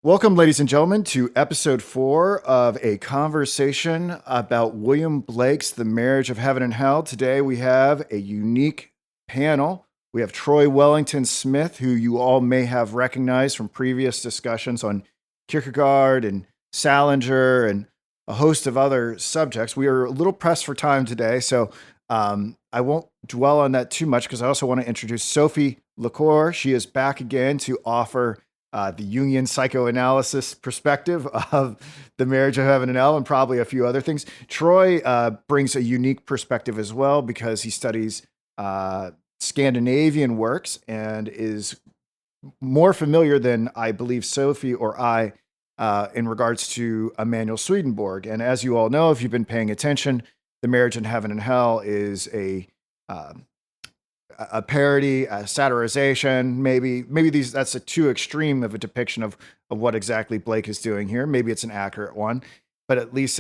Welcome, ladies and gentlemen, to episode 4 of a conversation about William Blake's The Marriage of Heaven and Hell. Today we have a unique panel. We have Troy Wellington Smith, who you all may have recognized from previous discussions on Kierkegaard and Salinger and a host of other subjects. We are a little pressed for time today, so I won't dwell on that too much because I also want to introduce Sophie LaCour. She is back again to offer the Jungian psychoanalysis perspective of the marriage of heaven and hell, and probably a few other things. Troy brings a unique perspective as well because he studies Scandinavian works and is more familiar than I believe Sophie or I in regards to Emanuel Swedenborg. And as you all know, if you've been paying attention, the marriage in heaven and hell is uh, a parody, a satirization. Maybe that's a too extreme of a depiction of what exactly Blake is doing here. Maybe it's an accurate one, but at least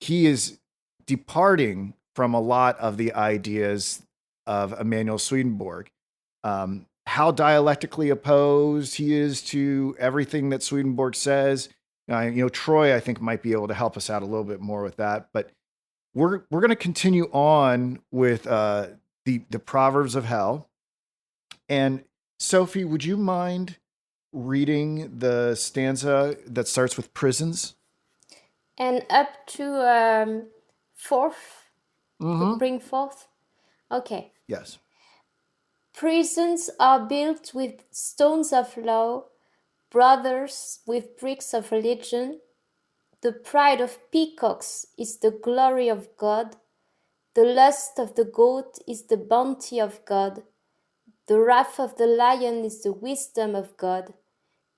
he is departing from a lot of the ideas of Emanuel Swedenborg. How dialectically opposed he is to everything that Swedenborg says. Troy, I think, might be able to help us out a little bit more with that. But we're going to continue on with the Proverbs of Hell. And Sophie, would you mind reading the stanza that starts with prisons? And up to fourth, Mm-hmm. bring forth. Okay. Yes. Prisons are built with stones of law, brothers with bricks of religion. The pride of peacocks is the glory of God. The lust of the goat is the bounty of God. The wrath of the lion is the wisdom of God.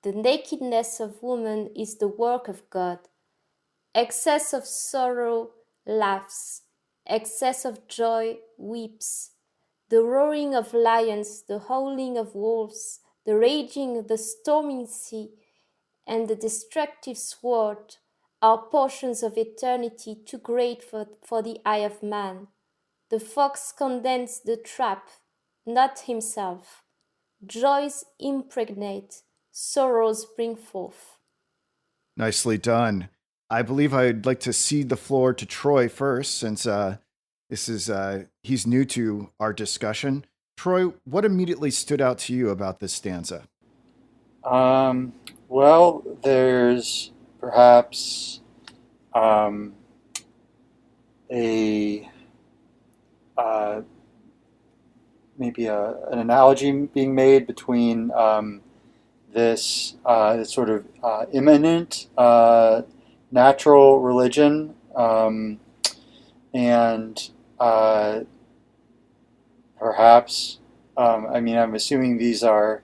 The nakedness of woman is the work of God. Excess of sorrow laughs, excess of joy weeps. The roaring of lions, the howling of wolves, the raging of the storming sea, and the destructive sword are portions of eternity too great for the eye of man. The fox condemns the trap, not himself. Joys impregnate, sorrows bring forth. Nicely done. I believe I'd like to cede the floor to Troy first, since this is he's new to our discussion. Troy, what immediately stood out to you about this stanza? Well, there's perhaps um, a uh, maybe an analogy being made between this sort of immanent natural religion and uh, perhaps I mean I'm assuming these are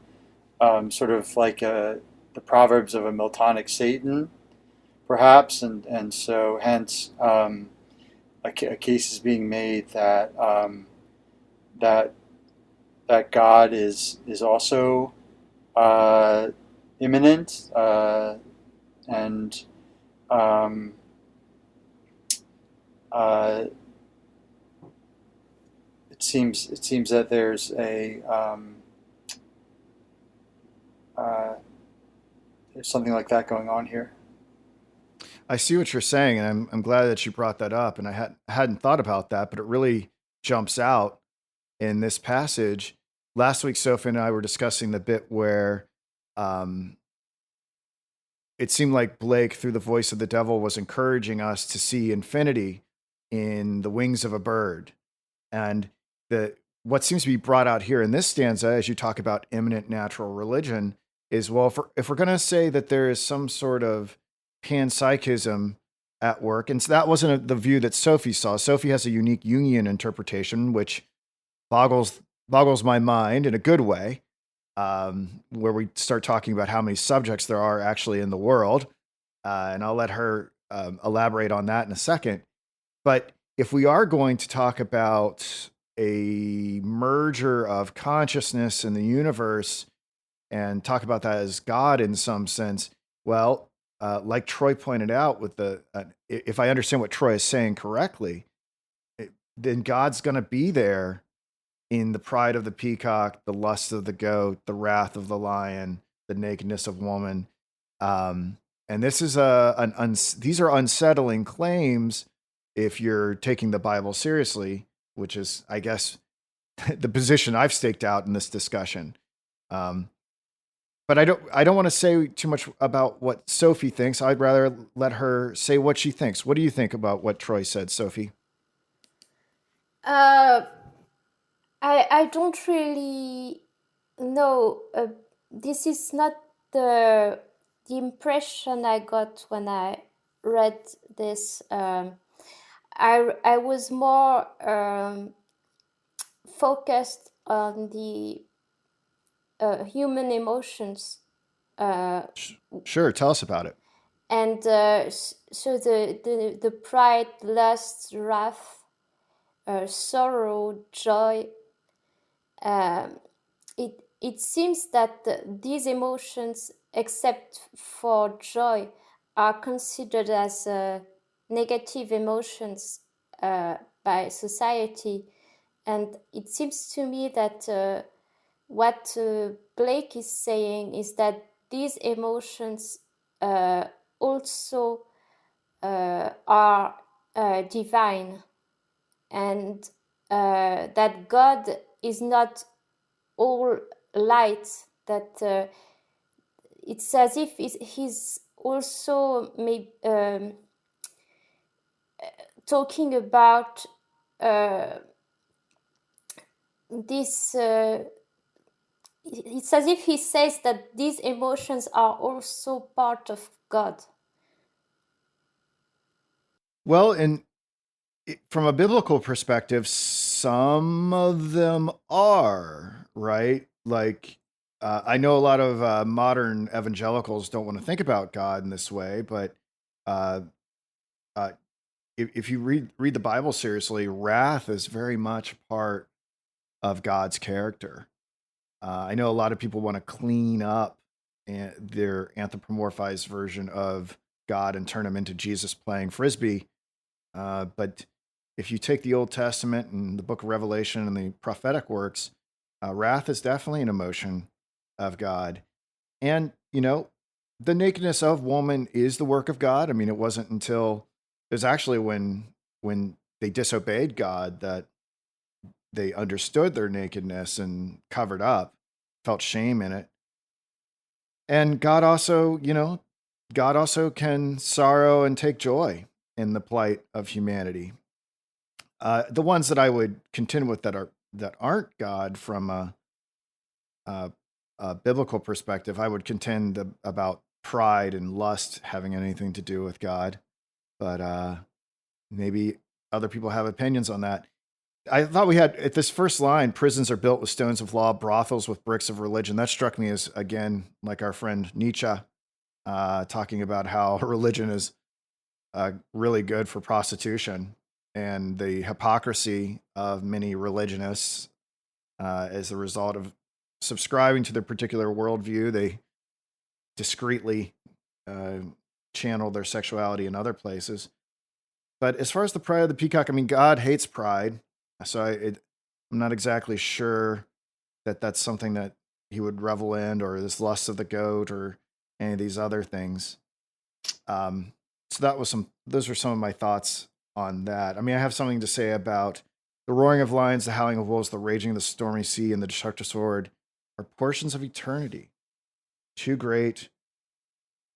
sort of like the proverbs of a Miltonic Satan, perhaps, and so hence a case is being made that that that God is also uh, imminent, and um, uh, it seems that uh, there's something like that going on here. I see what you're saying, and I'm glad that you brought that up. And hadn't thought about that, but it really jumps out in this passage. Last week, Sophie and I were discussing the bit where um, it seemed like Blake, through the voice of the devil, was encouraging us to see infinity in the wings of a bird. And the what seems to be brought out here in this stanza, as you talk about imminent natural religion, is well, if we're going to say that there is some sort of panpsychism at work, and so that wasn't the view that Sophie saw. Sophie has a unique Jungian interpretation, which boggles my mind in a good way, where we start talking about how many subjects there are actually in the world, and I'll let her elaborate on that in a second. But if we are going to talk about a merger of consciousness in the universe and talk about that as God in some sense, well, like Troy pointed out, with if I understand what Troy is saying correctly, then God's going to be there in the pride of the peacock, the lust of the goat, the wrath of the lion, the nakedness of woman. And this is these are unsettling claims if you're taking the Bible seriously, which is, I guess, the position I've staked out in this discussion. Um, but I don't want to say too much about what Sophie thinks. I'd rather let her say what she thinks. What do you think about what Troy said, Sophie? Uh, I don't really know. This is not the impression I got when I read this. I was more focused on the human emotions. Sure, tell us about it. And so the pride, lust, wrath, sorrow, joy. It seems that these emotions, except for joy, are considered as negative emotions by society. And it seems to me that what Blake is saying is that these emotions also are divine, and that God is not all light, that it's as if he's also talking about this. It's as if he says that these emotions are also part of God. Well, from a biblical perspective, some of them are, right? Like, I know a lot of modern evangelicals don't want to think about God in this way, but uh, uh, if you read the Bible seriously, wrath is very much part of God's character. I know a lot of people want to clean up their anthropomorphized version of God and turn him into Jesus playing frisbee. But if you take the Old Testament and the book of Revelation and the prophetic works, wrath is definitely an emotion of God. And, the nakedness of woman is the work of God. I mean, it wasn't until it was actually when they disobeyed God that they understood their nakedness and covered up, felt shame in it. And God also can sorrow and take joy in the plight of humanity. The ones that I would contend with that aren't God from a biblical perspective, I would contend about pride and lust having anything to do with God. But maybe other people have opinions on that. I thought we had at this first line, prisons are built with stones of law, brothels with bricks of religion. That struck me as, again, like our friend Nietzsche talking about how religion is really good for prostitution and the hypocrisy of many religionists as a result of subscribing to their particular worldview. They discreetly uh, channel their sexuality in other places. But as far as the pride of the peacock, I mean, God hates pride. So I'm not exactly sure that that's something that he would revel in, or this lust of the goat, or any of these other things. So those were some of my thoughts on that. I mean, I have something to say about the roaring of lions, the howling of wolves, the raging of the stormy sea, and the destructive sword are portions of eternity, too great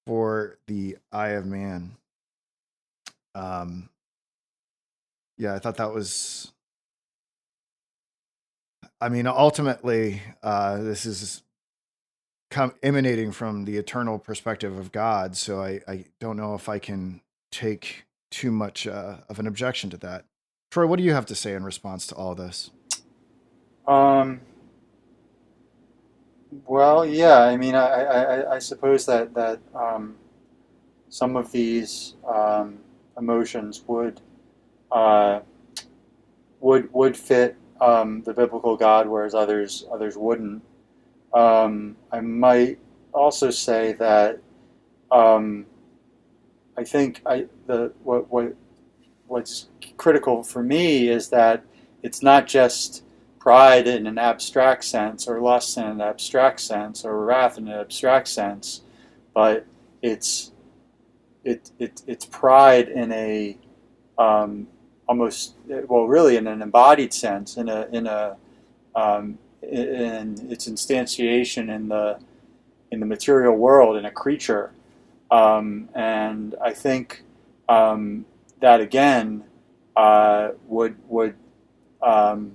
for the eye of man. Yeah, I thought that was. I mean, ultimately, this is emanating from the eternal perspective of God. So I don't know if I can take too much of an objection to that. Troy, what do you have to say in response to all this? Um, well, yeah, I mean, I suppose that some of these emotions uh, would fit the biblical God, whereas others wouldn't. I might also say that um, I think what's critical for me is that it's not just pride in an abstract sense, or lust in an abstract sense, or wrath in an abstract sense, but it's it's pride in a almost, well, really in an embodied sense, in its instantiation in the material world, in a creature. And I think that again um,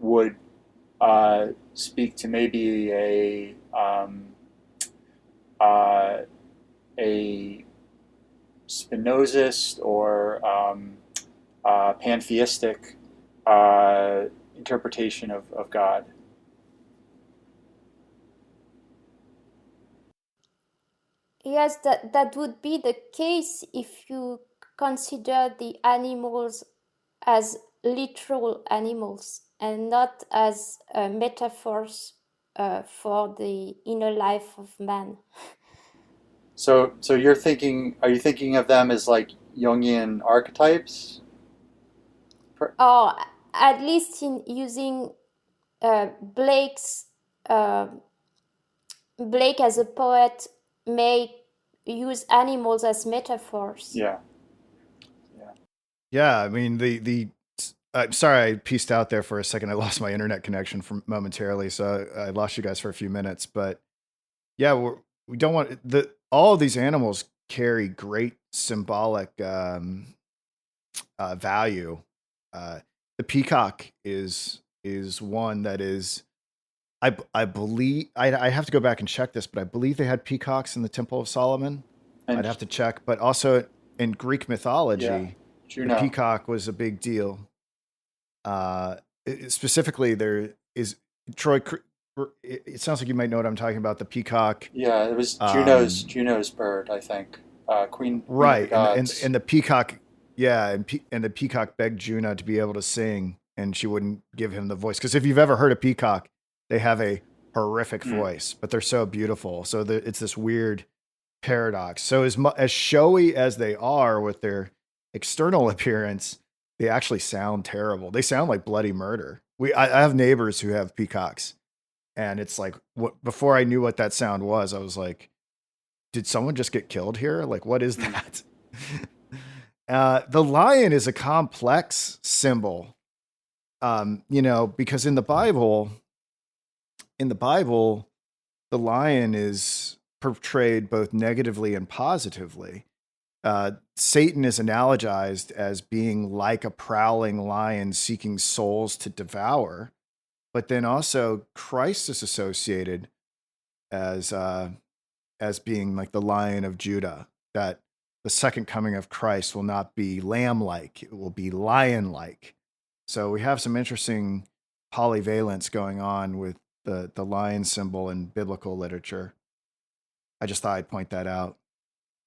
would speak to maybe uh, a Spinozist or pantheistic interpretation of God. Yes, that would be the case if you consider the animals as literal animals and not as metaphors for the inner life of man. So you're thinking, are you thinking of them as like Jungian archetypes? Or at least in using Blake's Blake as a poet may use animals as metaphors. Yeah. Yeah, I mean the sorry I pieced out there for a second. I lost my internet connection for momentarily, so I lost you guys for a few minutes. But yeah, we don't want all of these animals carry great symbolic value. The peacock is one that is I believe I have to go back and check this, but I believe they had peacocks in the Temple of Solomon. I'd And have to check, but also in Greek yeah, mythology, the Juno. peacock was a big deal. Uh, Specifically, there is Troy. It sounds like you might know what I'm talking about. The peacock, Yeah, it was um, Juno's bird, I think. Queen of the right? And gods. and the peacock, yeah, and the peacock begged Juno to be able to sing, and she wouldn't give him the voice because if you've ever heard a peacock, they have a horrific Mm. voice, but they're so beautiful. So it's this weird paradox. So as showy as they are with their external appearance, they actually sound terrible. They sound like bloody murder. I have neighbors who have peacocks, and it's like what before I knew what that sound was, I was like, did someone just get killed here? Like, what is Mm. that? The lion is a complex symbol, because in the Bible, the lion is portrayed both negatively and positively. Satan is analogized as being like a prowling lion seeking souls to devour, but then also Christ is associated as being like the Lion of Judah. That the second coming of Christ will not be lamb-like; it will be lion-like. So we have some interesting polyvalence going on with the lion symbol in biblical literature. I just thought I'd point that out.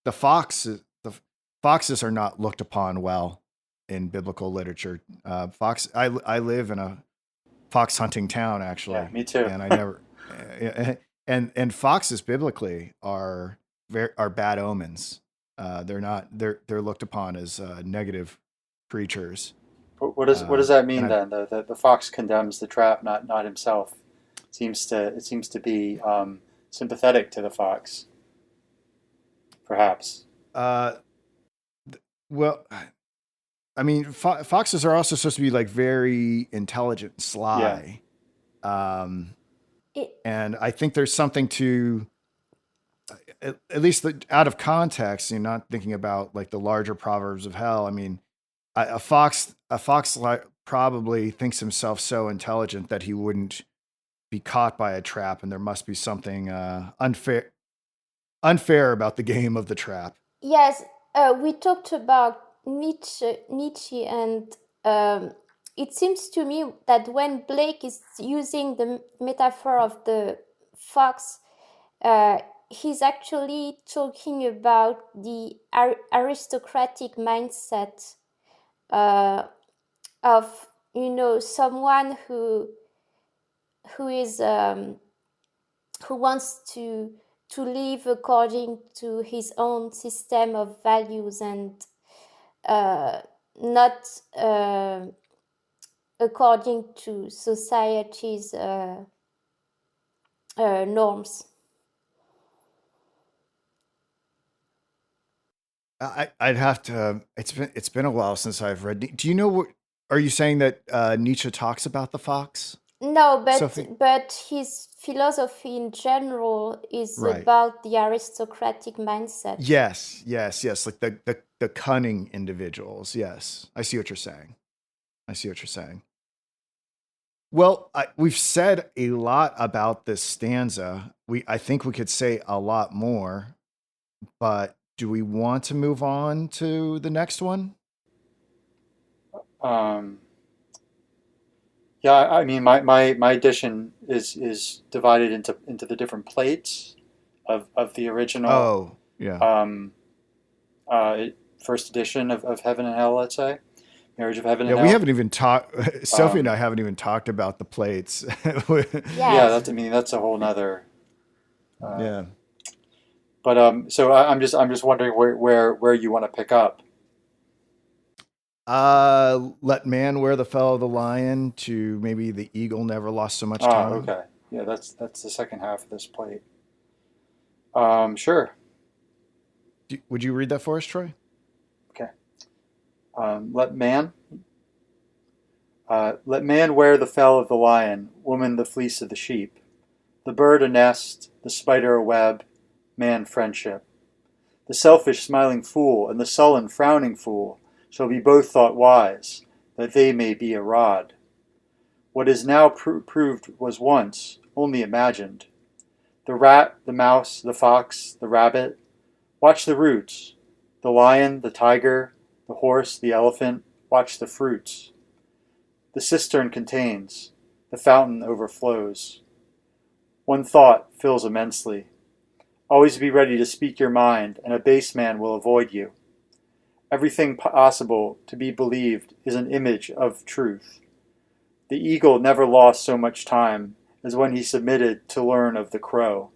The foxes are not looked upon well in biblical literature. I live in a fox hunting town Yeah, actually, me too. and I never and foxes biblically are bad omens. They're not they're looked upon as negative creatures. What does that And mean I then? The fox condemns the trap, not himself. It seems to be sympathetic to the fox, perhaps. uh, well, I mean, foxes are also supposed to be like very intelligent, and Yeah. sly, um, It, and I think there's something to at least out of context. You're not thinking about like the larger proverbs of hell. I mean, a fox like probably thinks himself so intelligent that he wouldn't be caught by a trap, and there must be something unfair about the game of the trap. yes, we talked about Nietzsche, and it seems to me that when Blake is using the metaphor of the fox, he's actually talking about the aristocratic mindset of someone who is who wants to live according to his own system of values and not according to society's norms. I'd have to. It's been a while since I've read. Do you know what? Are you saying that Nietzsche talks about the fox, No, Sophie? but his philosophy in general is Right. about the aristocratic mindset. Yes. Like the cunning individuals. Yes, I see what you're saying. I see what you're saying. Well, we've said a lot about this stanza. I think we could say a lot more, but do we want to move on to the next one? Um, yeah, I mean, my edition is divided into the different plates of the original Oh, yeah. um, first edition of Heaven and Hell, let's say, Marriage of Heaven Yeah, and we Hell. haven't even talked. Sophie and I Um, haven't even talked about the plates. yeah, Yes. I mean, that's a whole nother. Uh, Yeah. but so I'm just wondering where you want to pick up. Let man wear the fell of the lion to maybe the eagle never lost so much Ah, time. okay. Yeah, that's the second half of this plate. Sure. Would you read that for us, Troy? Okay. Let man. Let man wear the fell of the lion, woman the fleece of the sheep, the bird a nest, the spider a web, man friendship. The selfish smiling fool and the sullen frowning fool shall be both thought wise, that they may be a rod. What is now proved was once only imagined. The rat, the mouse, the fox, the rabbit, watch the roots. The lion, the tiger, the horse, the elephant, watch the fruits. The cistern contains, the fountain overflows. One thought fills immensely. Always be ready to speak your mind, and a base man will avoid you. Everything possible to be believed is an image of truth. The eagle never lost so much time as when he submitted to learn of the crow.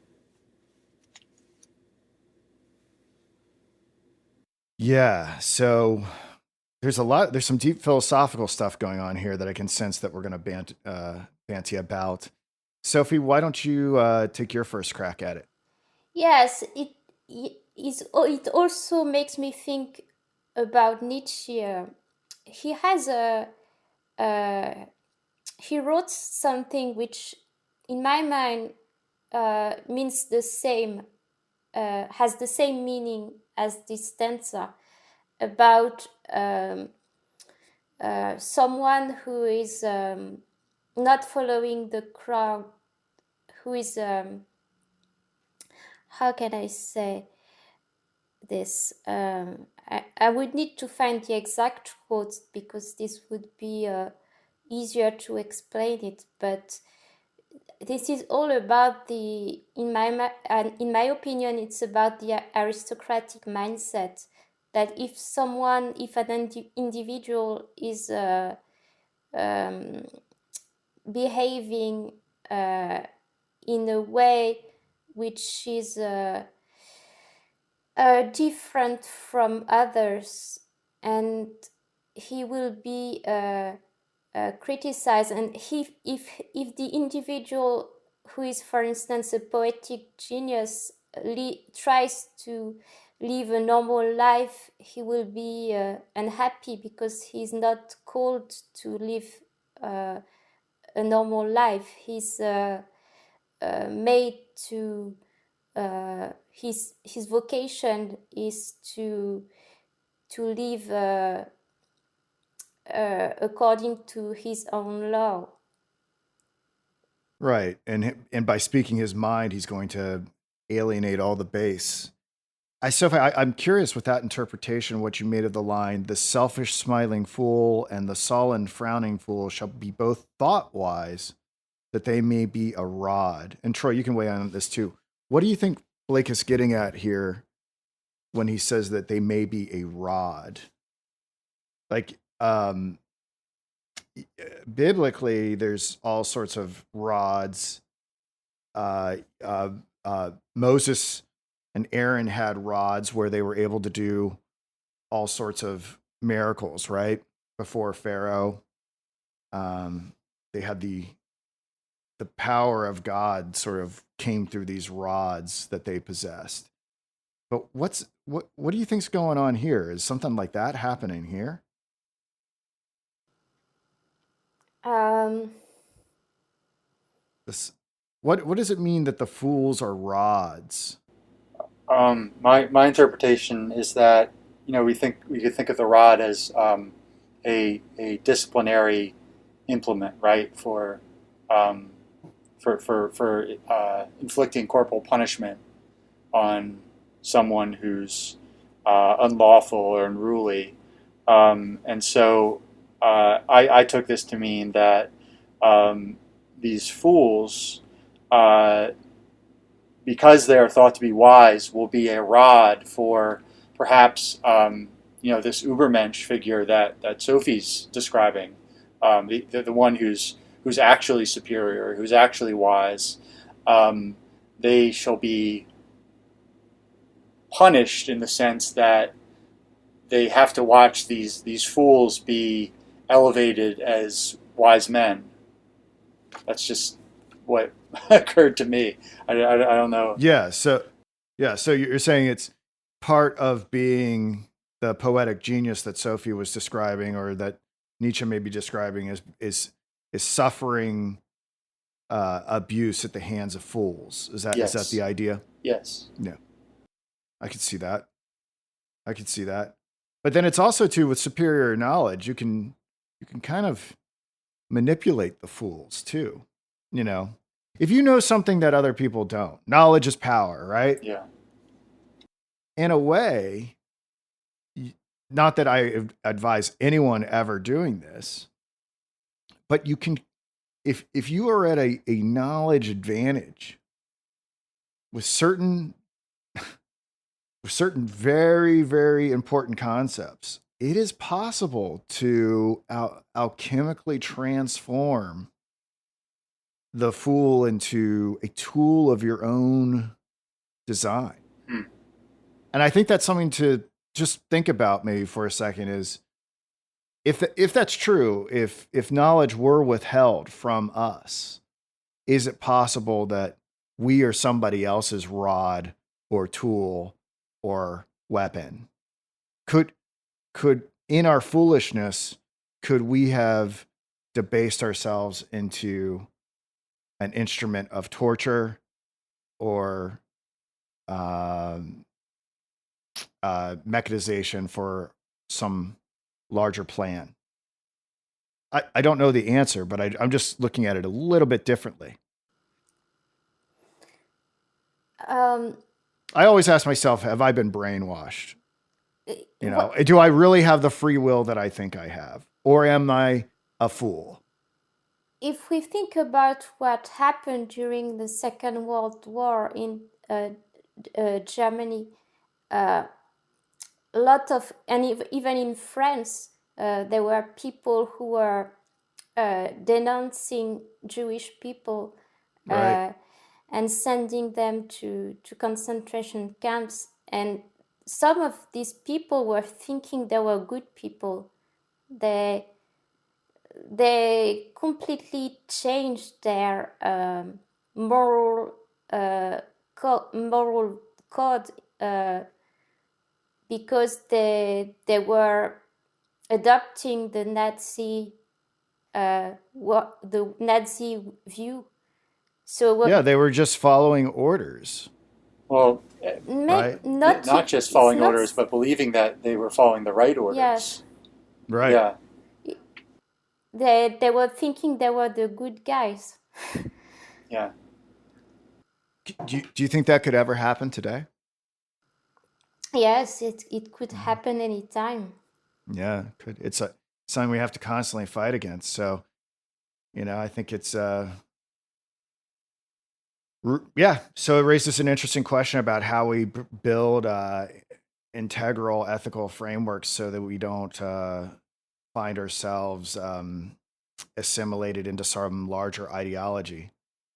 Yeah. So there's some deep philosophical stuff going on here that I can sense that we're going to banty about. Sophie, why don't you take your first crack at it? Yes, it also makes me think about Nietzsche. He has uh, he wrote something which, in my mind, means the same, has the same meaning as this stanza about someone who is not following the crowd, who is how can I say this? I would need to find the exact quotes because this would be easier to explain it. But this is all about in my opinion, it's about the aristocratic mindset. That if an individual is um, behaving in a way which is different from others, and he will be criticized. And if the individual who is, for instance, a poetic genius tries to live a normal life, he will be unhappy because he's not called to live a normal life. He's made to his vocation is to live according to his own law. Right. And by speaking his mind, he's going to alienate all the base. Sophie, I'm curious with that interpretation, what you made of the line, the selfish smiling fool and the sullen frowning fool shall be both thought wise, that they may be a rod. And Troy, you can weigh in on this too. What do you think Blake is getting at here when he says that they may be a rod? Like, biblically, there's all sorts of rods. Uh, uh, Moses and Aaron had rods where they were able to do all sorts of miracles, right? Before Pharaoh, um, they had the power of God sort of came through these rods that they possessed. But what do you think's going on here? Is something like that happening here? Um, This what does it mean that the fools are rods? My interpretation is that we could think of the rod as a disciplinary implement, right, um, for inflicting corporal punishment on someone who's unlawful or unruly. And so I took this to mean that um, these fools, uh, because they are thought to be wise, will be a rod for perhaps this Ubermensch figure that Sophie's describing, the one who's actually superior, who's actually wise. Um, they shall be punished in the sense that they have to watch these fools be elevated as wise men. That's just what occurred to me. I don't know. So you're saying it's part of being the poetic genius that Sophie was describing, or that Nietzsche may be describing, is suffering abuse at the hands of fools. Is that Yes. the idea? Yes. Yeah, I could see that. But then it's also too, with superior knowledge, you can kind of manipulate the fools too. If you know something that other people don't, knowledge is power, right? Yeah. In a way, not that I advise anyone ever doing this, but you can, if you are at a knowledge advantage with certain very, very important concepts, it is possible to alchemically transform the fool into a tool of your own design. Hmm. And I think that's something to just think about maybe for a second, is if that's true, if knowledge were withheld from us, is it possible that we are somebody else's rod or tool or weapon? Could in our foolishness, could we have debased ourselves into an instrument of torture or mechanization for some larger plan? I don't know the answer, but I'm just looking at it a little bit differently. um, I always ask myself, have I been brainwashed? what, Do I really have the free will that I think I have? Or am I a fool? if we think about what happened during the Second World War in Germany, a lot of, and even in France, there were people who were denouncing Jewish people Right. and sending them to concentration camps. And some of these people were thinking they were good people. They completely changed their moral moral code because they were adopting the Nazi view. So Yeah, they were just following orders. Well, Right. not just following orders, but believing that they were following the right orders. Yes. Right. Yeah. They were thinking they were the good guys. Yeah. Do you think that could ever happen today? Yes, it could happen anytime. Yeah, it could. It's something we have to constantly fight against. So, I think it's yeah. So it raises an interesting question about how we build integral ethical frameworks so that we don't find ourselves assimilated into some larger ideology.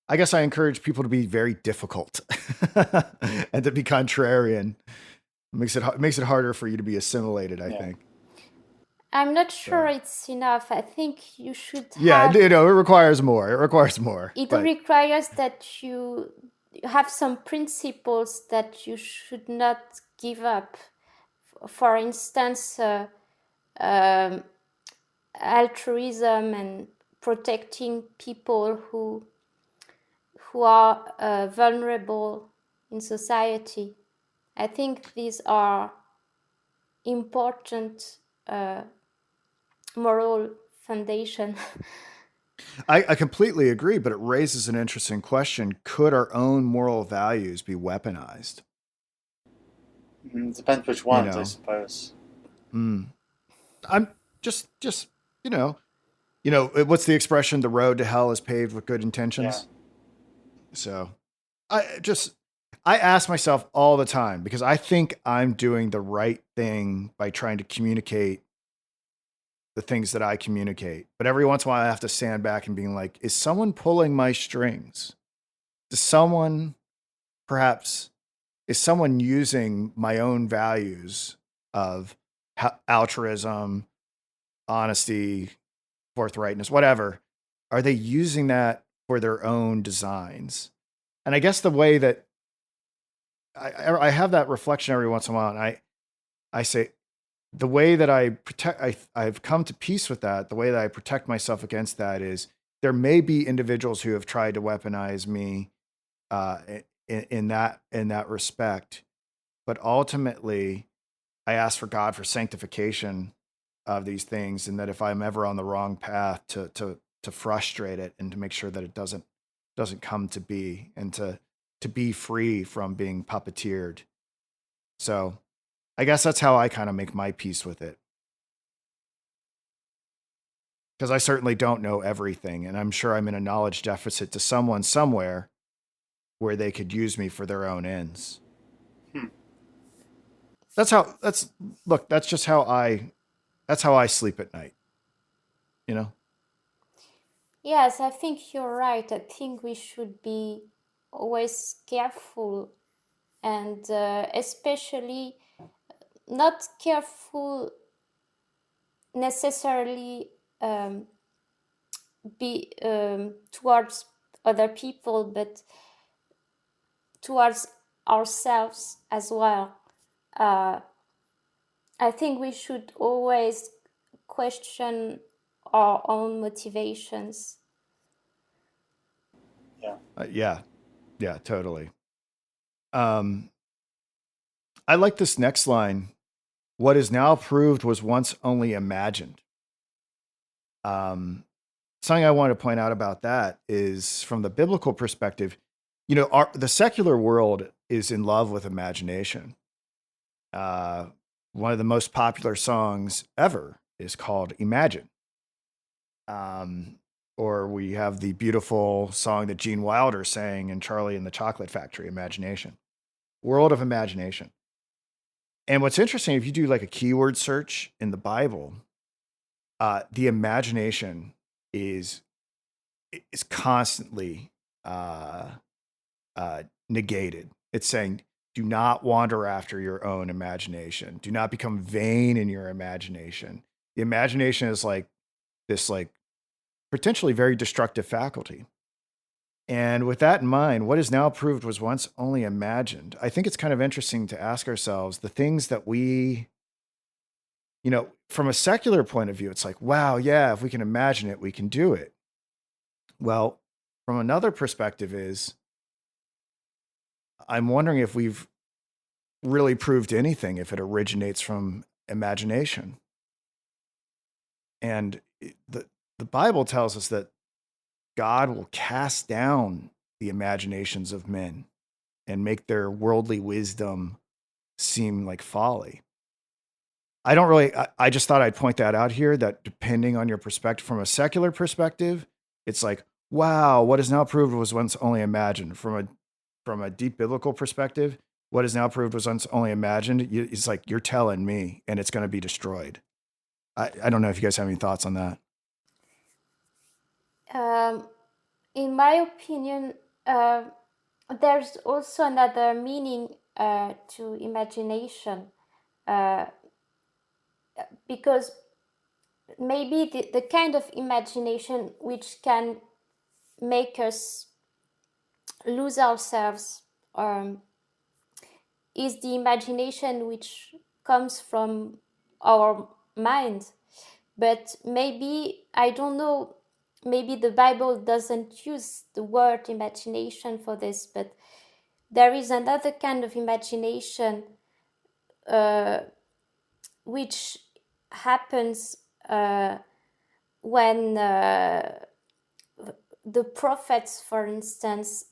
I guess I encourage people to be very difficult and to be contrarian. It makes it harder for you to be assimilated, I think. I'm not sure it's enough. I think you should Yeah, it requires more. It requires that you have some principles that you should not give up. For instance, altruism and protecting people who are vulnerable in society. I think these are important moral foundation. I completely agree, but it raises an interesting question. Could our own moral values be weaponized? It depends which You ones, I know, suppose. I'm just, you know, what's the expression? The road to hell is paved with good Yeah. intentions. So I ask myself all the time because I think I'm doing the right thing by trying to communicate the things that I communicate. But every once in a while I have to stand back and being like, is someone pulling my strings? Does someone perhaps is someone using my own values of altruism, honesty, forthrightness, whatever? Are they using that for their own designs? And I guess the way that I have that reflection every once in a while, and I say the way that I protect, I've come to peace with that. The way that I protect myself against that is there may be individuals who have tried to weaponize me uh, in that respect, but ultimately, I ask for God for sanctification of these things, and that if I'm ever on the wrong path, to frustrate it and to make sure that it doesn't come to be, and to be free from being puppeteered. So I guess that's how I kind of make my peace with it. Because I certainly don't know everything, and I'm sure I'm in a knowledge deficit to someone somewhere where they could use me for their own ends. That's just how I sleep at night. You know? Yes, I think you're right. I think we should be always careful, and especially not careful necessarily be towards other people, but towards ourselves as well. I think we should always question our own motivations. Yeah, yeah, totally. I like this next line. What is now proved was once only imagined. Something I want to point out about that is from the biblical perspective, the secular world is in love with imagination. One of the most popular songs ever is called Imagine. Or we have the beautiful song that Gene Wilder sang in Charlie and the Chocolate Factory, Imagination. World of imagination. And what's interesting, if you do like a keyword search in the Bible, the imagination is constantly negated. It's saying, do not wander after your own imagination. Do not become vain in your imagination. The imagination is like this, like potentially very destructive faculty. And with that in mind, what is now proved was once only imagined. I think it's kind of interesting to ask ourselves the things that we, from a secular point of view, it's like, wow, yeah, if we can imagine it, we can do it. Well, from another perspective is, I'm wondering if we've really proved anything if it originates from imagination. And the Bible tells us that God will cast down the imaginations of men and make their worldly wisdom seem like folly. I just thought I'd point that out here, that depending on your perspective, from a secular perspective, it's like, wow, what is now proved was once only imagined. From a deep biblical perspective, what is now proved was once only imagined. It's like, you're telling me, and it's going to be destroyed. I don't know if you guys have any thoughts on that. In my opinion, there's also another meaning to imagination, because maybe the kind of imagination which can make us lose ourselves is the imagination which comes from our mind. But maybe, I don't know, maybe the Bible doesn't use the word imagination for this, but there is another kind of imagination which happens when the prophets, for instance,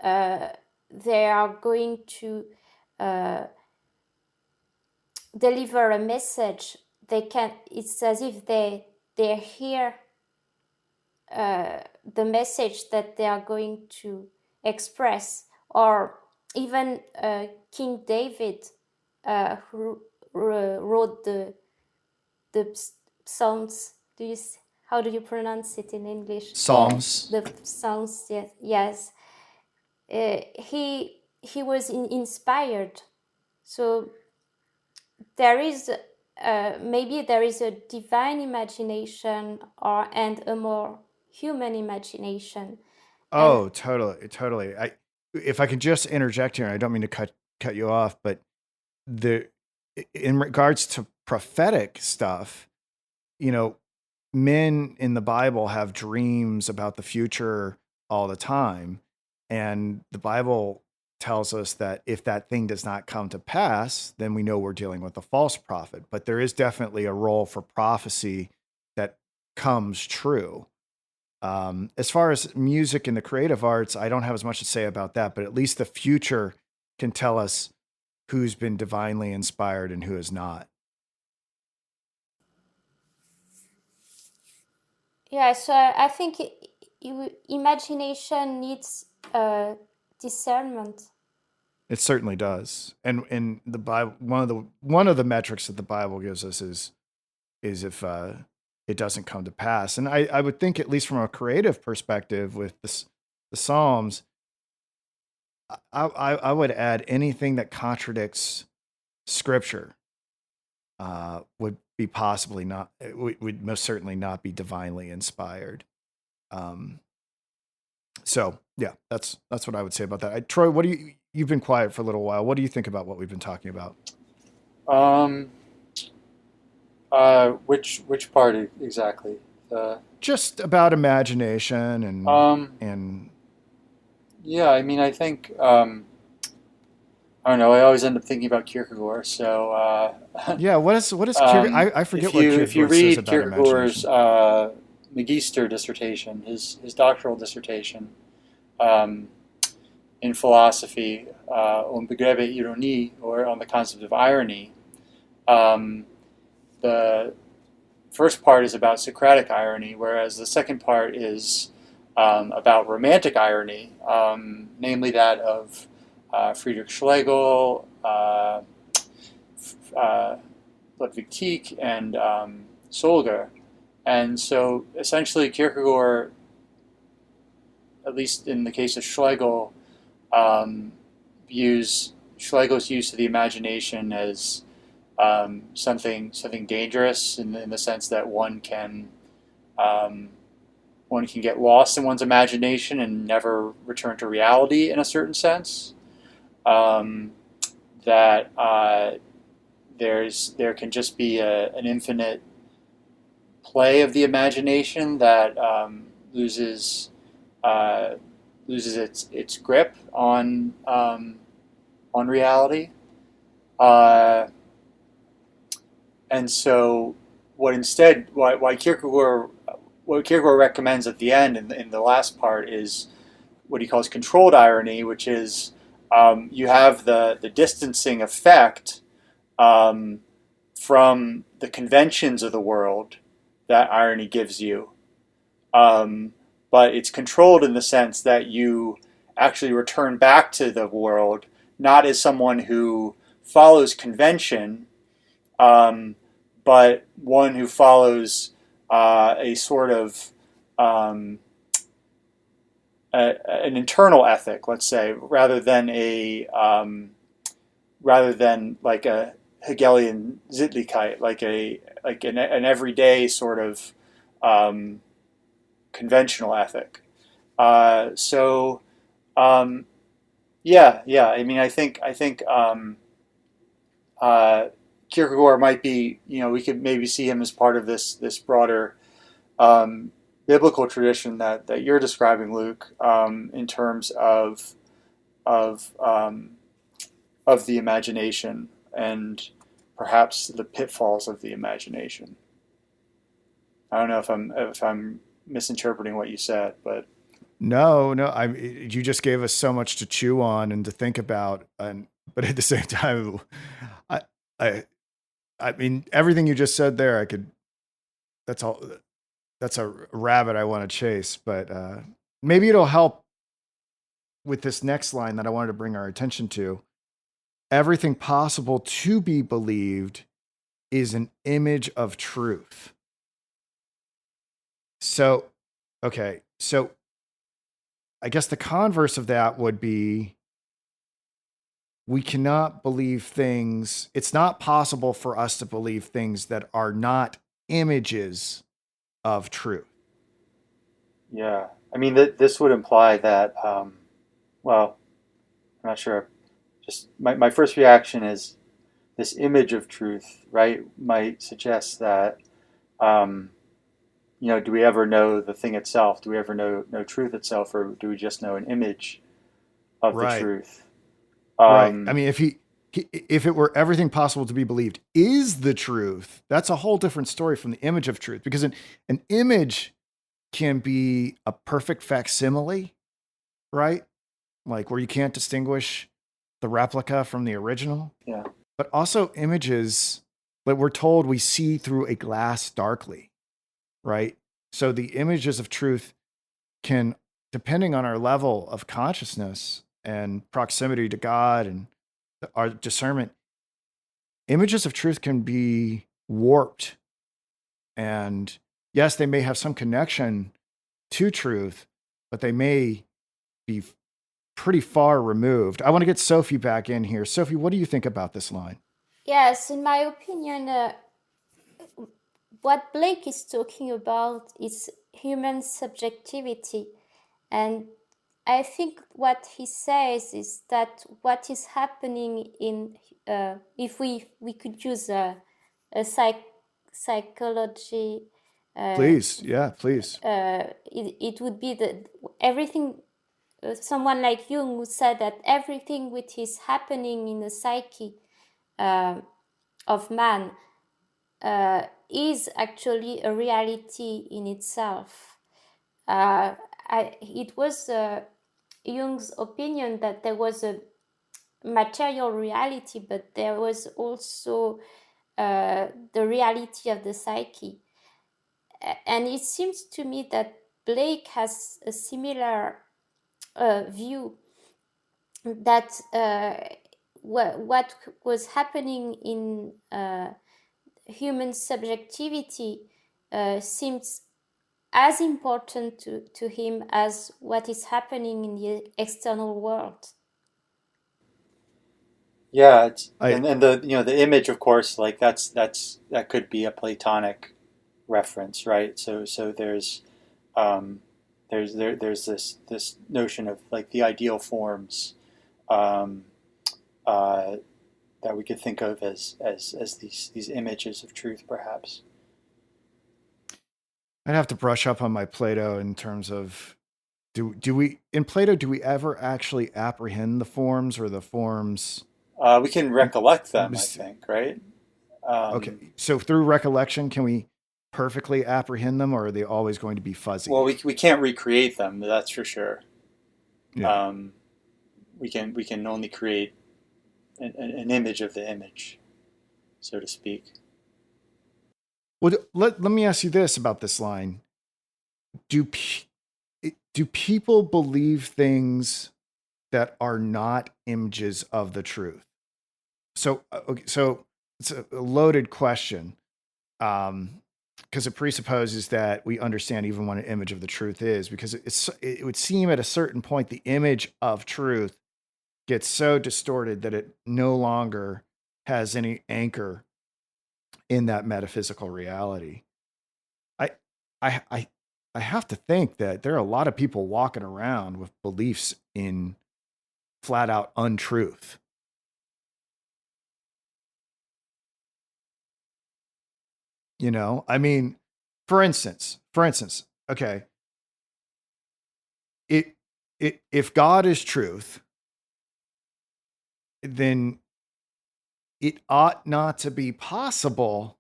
they are going to deliver a message. It's as if they hear the message that they are going to express. Or even King David, who wrote the Psalms. How do you pronounce it in English? Psalms. The Psalms. Yes. He was inspired. So there is maybe there is a divine imagination and a more human imagination. Oh, totally. If I could just interject here, and I don't mean to cut you off, but in regards to prophetic stuff, men in the Bible have dreams about the future all the time, and the Bible tells us that if that thing does not come to pass, then we know we're dealing with a false prophet. But there is definitely a role for prophecy that comes true. As far as music and the creative arts, I don't have as much to say about that, but at least the future can tell us who's been divinely inspired and who is not. Yeah, so I think imagination needs discernment. It certainly does. And in the Bible, one of the metrics that the Bible gives us is if it doesn't come to pass. And I would think, at least from a creative perspective, with the Psalms, I would add anything that contradicts Scripture would be possibly not, would most certainly not be divinely inspired. So yeah, that's what I would say about that. Troy, you've been quiet for a little while. What do you think about what we've been talking about? Which part exactly? Just about imagination and yeah, I mean, I think I don't know. I always end up thinking about Kierkegaard. So yeah, what is Kierkegaard? I forget what Kierkegaard if you says read about Kierkegaard's imagination. Magister dissertation, his doctoral dissertation in philosophy, on Begrippe Ironie, or on the concept of irony. The first part is about Socratic irony, whereas the second part is about romantic irony, namely that of Friedrich Schlegel, Ludwig Tieck, and Solger. And so essentially Kierkegaard, at least in the case of Schlegel, views Schlegel's use of the imagination as something dangerous in the sense that one can get lost in one's imagination and never return to reality in a certain sense. That there can just be an infinite play of the imagination that loses its grip on reality. And so what Kierkegaard recommends at the end in the last part is what he calls controlled irony, which is you have the distancing effect from the conventions of the world that irony gives you. But it's controlled in the sense that you actually return back to the world, not as someone who follows convention, but one who follows a sort of an internal ethic, let's say, rather than like a Hegelian Sittlichkeit, like an everyday sort of conventional ethic. Yeah. I mean, I think Kierkegaard might be, we could maybe see him as part of this broader um, biblical tradition that you're describing, Luke, in terms of um, of the imagination and perhaps the pitfalls of the imagination. I don't know if I'm misinterpreting what you said, but No, you just gave us so much to chew on and to think about, and but at the same time, I, I, I mean, everything you just said there, I could. That's all. That's a rabbit I want to chase, but maybe it'll help with this next line that I wanted to bring our attention to. Everything possible to be believed is an image of truth. So, okay, so I guess the converse of that would be we cannot believe things. It's not possible for us to believe things that are not images of truth. yeah, I mean this would imply that. Well, I'm not sure. Just my first reaction is this image of truth, right? Might suggest that um, do we ever know the thing itself? Do we ever know truth itself, or do we just know an image of the Right, truth? right. I Um, mean, if it were everything possible to be believed is the truth, that's a whole different story from the image of truth, because an image can be a perfect facsimile, right? Like where you can't distinguish the replica from the original. yeah, But also images that we're told we see through a glass darkly, right? So the images of truth can, depending on our level of consciousness and proximity to God and our discernment, images of truth can be warped. And yes, they may have some connection to truth, but they may be pretty far removed. I want to get Sophie back in here. Sophie, what do you think about this line? Yes, in my opinion, what Blake is talking about is human subjectivity. And I think what he says is that what is happening in, if we could use a psychology, Please. Yeah, please. it would be that everything, someone like Jung who said that everything which is happening in the psyche of man is actually a reality in itself. It was Jung's opinion that there was a material reality, but there was also the reality of the psyche. And it seems to me that Blake has a similar view, that what was happening in human subjectivity seems as important to him as what is happening in the external world. yeah, I and the image, of course, like that could be a Platonic reference, right? So um, there's this notion of like the ideal forms um, uh, that we could think of as these images of truth, perhaps. I'd have to brush up on my Plato in terms of do we in Plato do we ever actually apprehend the forms or the forms? We can recollect them, I think, right? Okay, Um, so through recollection, can we perfectly apprehend them, or are they always going to be well, fuzzy? we can't recreate them, that's for sure. Yeah. Um, we can only create an image of the image, so to speak. Well, let me ask you this about this line: Do do people believe things that are not images of the truth? So, okay, so it's a loaded question, because it presupposes that we understand even what an image of the truth is. Because it would seem at a certain point the image of truth gets so distorted that it no longer has any anchor in that metaphysical reality. I I I I have to think that there are a lot of people walking around with beliefs in flat out untruth. You know, I mean, for instance, okay, it, if God is truth, then it ought not to be possible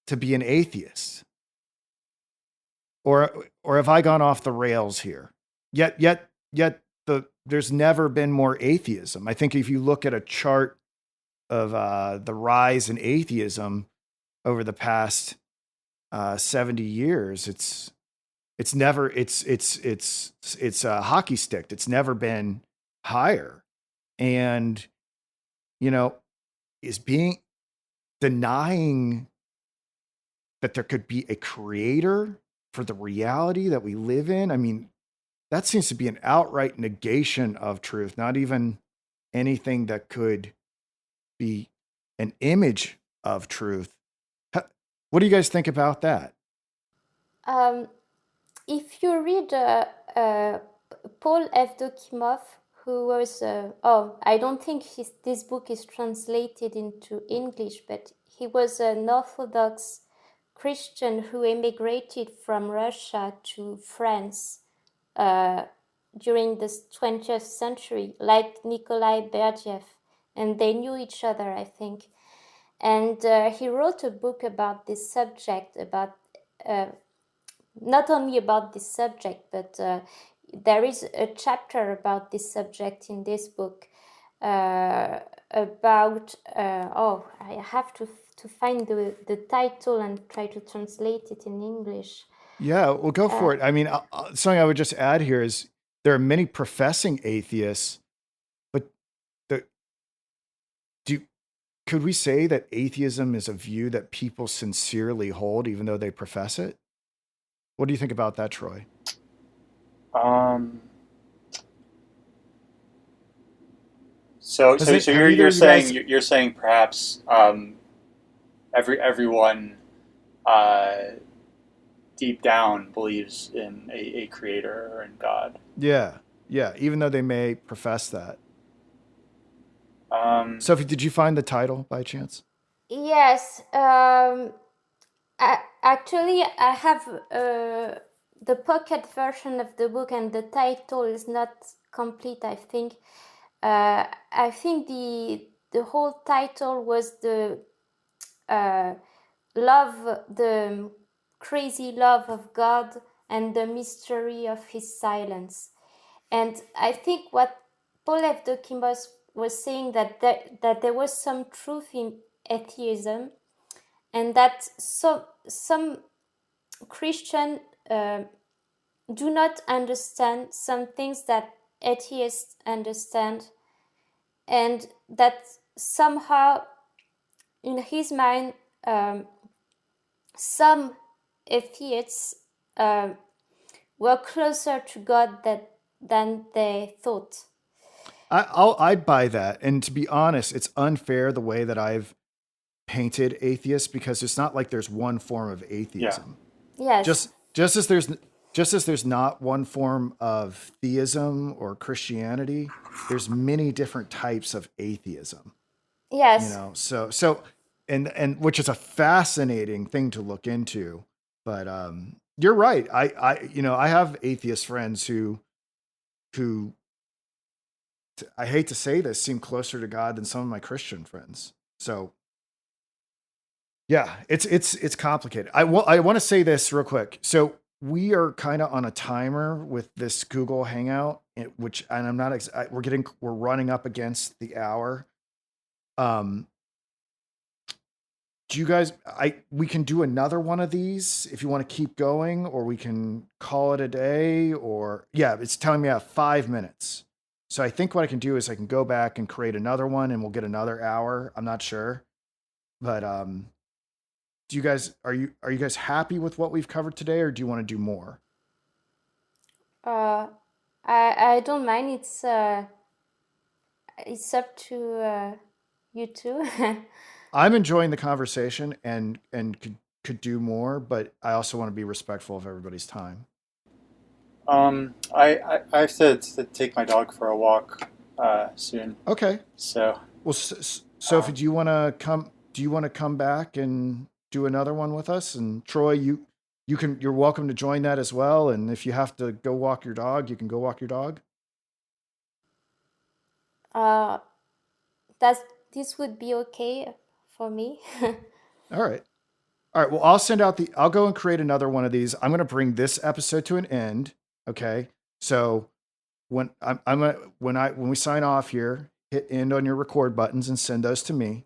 to be an atheist. Or have I gone off the rails here? Yet there's never been more atheism. I think if you look at a chart of the rise in atheism over the past 70 years, it's never it's a hockey stick. It's never been higher. And you know, is being denying that there could be a creator for the reality that we live in. I mean, that seems to be an outright negation of truth, not even anything that could be an image of truth. What do you guys think about that? Um, if you read Paul F. Dokimov, who was, I don't think this book is translated into English, but he was an Orthodox Christian who emigrated from Russia to France during the 20th century, like Nikolai Berdyaev, and they knew each other, I think. And he wrote a book about this subject, about not only about this subject, but there is a chapter about this subject in this book about I have to find the title and try to translate it in English. Yeah, well, go for it. I mean, something I would just add here is there are many professing atheists, but the, could we say that atheism is a view that people sincerely hold, even though they profess it? What do you think about that, Troy? Um, so Has so it, so have either you're of you guys? saying you're saying perhaps everyone uh, deep down believes in a creator or in God. Yeah, yeah. Even though they may profess that. Um, Sophie, did you find the title by chance? Yes, actually, I have the pocket version of the book, and the title is not complete. I think the whole title was the love, the crazy love of God, and the mystery of His silence. And I think what Paul F. Dokimos was saying, that there was some truth in atheism, and that some Christians do not understand some things that atheists understand, and that somehow in his mind some atheists were closer to God than they thought. I'd buy that. And to be honest, it's unfair the way that I've painted atheists because it's not like there's one form of yeah. atheism. Yes. Just as there's not one form of theism or Christianity, there's many different types of atheism. Yes. You know, so and which is a fascinating thing to look into. But you're right. I have atheist friends who I hate to say this, seem closer to God than some of my Christian friends. So yeah, it's complicated. I want to say this real quick. So we are kind of on a timer with this Google Hangout, which, and I'm not. We're running up against the hour. Do you guys? We can do another one of these if you want to keep going, or we can call it a day. Or yeah, it's telling me I have 5 minutes. So I think what I can do is I can go back and create another one, and we'll get another hour. I'm not sure, but do you guys are you guys happy with what we've covered today, or do you want to do more? I don't mind. It's up to you two. I'm enjoying the conversation and could do more, but I also want to be respectful of everybody's time. I have to take my dog for a walk soon. Okay. So Well, Sophie, um, do you want to come? Do you want to come back and do another one with us. And Troy, you're welcome to join that as well. And if you have to go walk your dog, you can go walk your dog. This would be okay for me. All right. All right. Well, I'll go and create another one of these. I'm going to bring this episode to an end. Okay. So when when we sign off here, hit end on your record buttons and send those to me.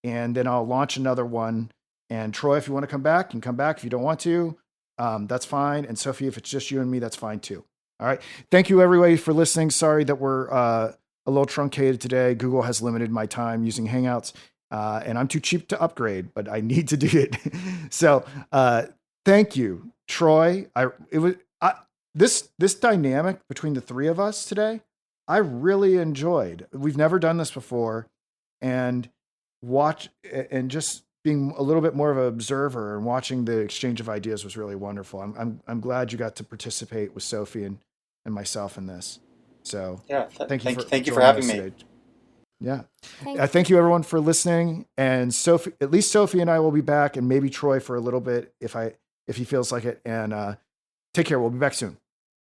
And then I'll launch another one. And Troy, if you want to come back, you can come back. If you don't want to, that's fine. And Sophie, if it's just you and me, that's fine too. All right. Thank you everybody for listening. Sorry that we're a little truncated today. Google has limited my time using Hangouts. And I'm too cheap to upgrade, but I need to do it. So thank you, Troy. This dynamic between the three of us today, I really enjoyed. We've never done this before, and just being a little bit more of an observer and watching the exchange of ideas was really wonderful. I'm glad you got to participate with Sophie and myself in this. So yeah, thank you for having me. Today. Yeah. Thank you everyone for listening. And Sophie, at least Sophie and I will be back, and maybe Troy for a little bit if he feels like it. And take care. We'll be back soon.